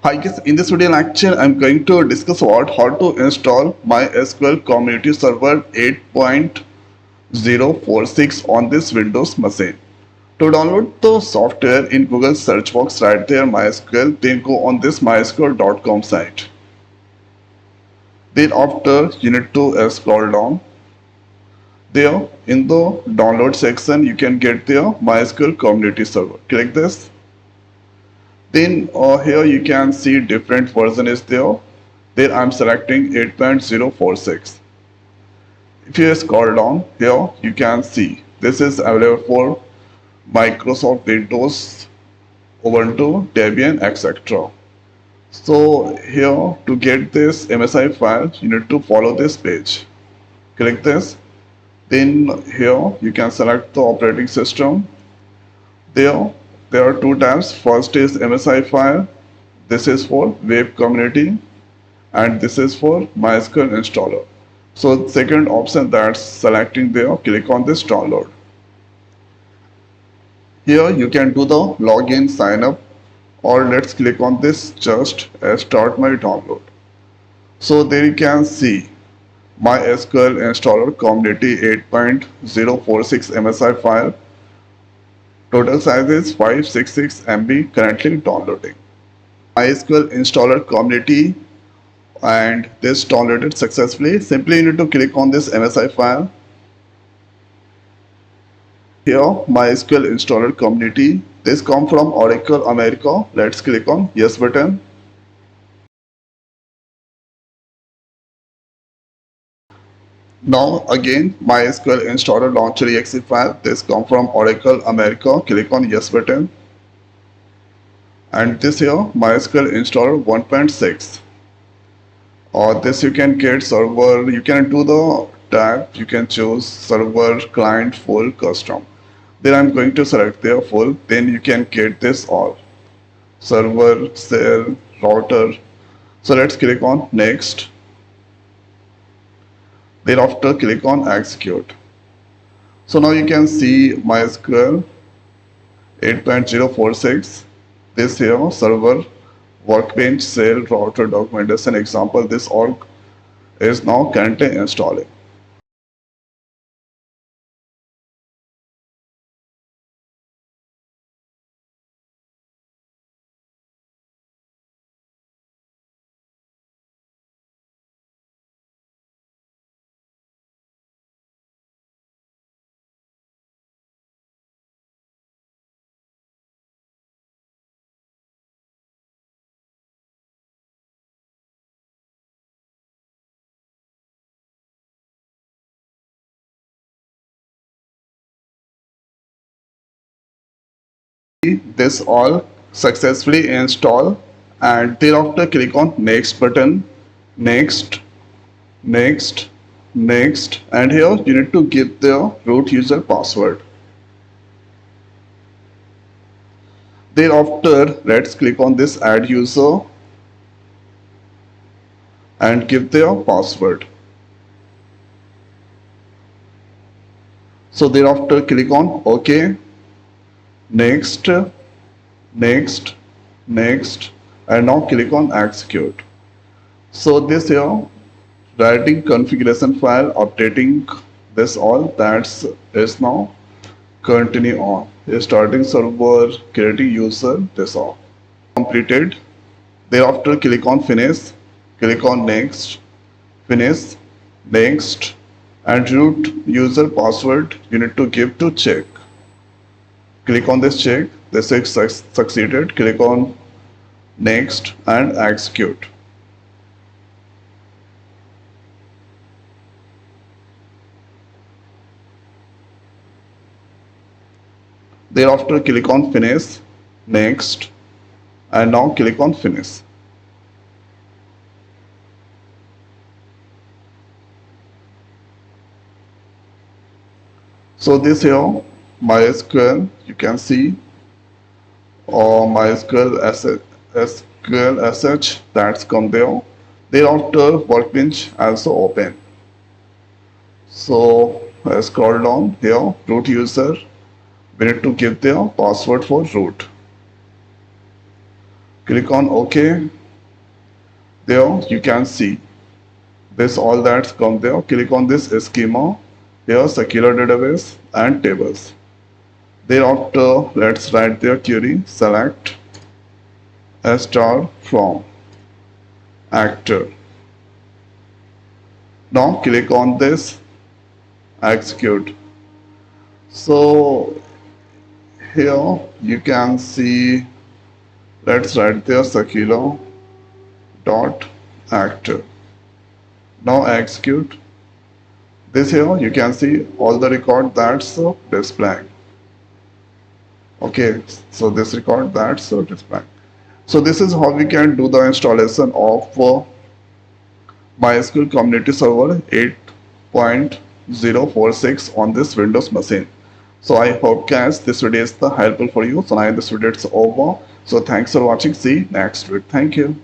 Hi guys, in this video lecture I'm going to discuss about how to install MySQL Community Server 8.046 on this Windows machine. To download the software in Google search box right there MySQL, then go on this mysql.com site. Then after you need to scroll down. There in the download section you can get the MySQL Community Server. Click this. Then here you can see different version is there. There I'm selecting 8.046. If you scroll down here, you can see this is available for Microsoft Windows, Ubuntu, Debian, etc. So here to get this MSI file, you need to follow this page. Click this. Then here you can select the operating system. There are two tabs. First is MSI file. This is for web community and this is for MySQL installer. So second option that's selecting there, click on this download. Here you can do the login sign up or let's click on this just start my download. So there you can see MySQL installer community 8.046 MSI file. Total size is 566 MB currently downloading. MySQL installer community and this downloaded successfully. Simply you need to click on this MSI file. Here MySQL installer community. This come from Oracle America. Let's click on yes button. Now again MySQL installer launcher exe file. This come from Oracle America. Click on yes button. And this here MySQL installer 1.6. Or this you can get server. You can do the tab. You can choose server, client, full, custom. Then I'm going to select their full. Then you can get this all server, cell, router. So let's click on next. Thereafter click on execute. So now you can see MySQL 8.046. This here server, workbench, cell, router, documentation, example. This all is now currently installing. This all successfully install and thereafter click on next button, next, next, next, and here you need to give the root user password. Thereafter let's click on this add user and give their password. So thereafter click on OK, next, next, next, and now click on execute. So this here writing configuration file, updating this all that's is now continue on. Starting server, creating user, this all completed. Thereafter click on finish, click on next, finish, next, and root user password you need to give to check. Click on this check. This is succeeded. Click on next and execute. Thereafter click on finish, next, and now click on finish. So this here MySQL you can see or MySQL SQL SH that's come there. Thereafter workbench also open. So scroll down here, root user. We need to give their password for root. Click on OK. There you can see this all that's come there. Click on this schema. Here circular database and tables. Thereafter, let's write their query. Select a star from actor. Now click on this execute. So here you can see, let's write there circular dot actor. Now execute. This here you can see all the record that's displaying. Okay, so this record that's displaying. So this is how we can do the installation of MySQL Community Server 8.046 on this Windows machine. So I hope guys this video is helpful for you. So now this video is over. So thanks for watching. See you next week. Thank you.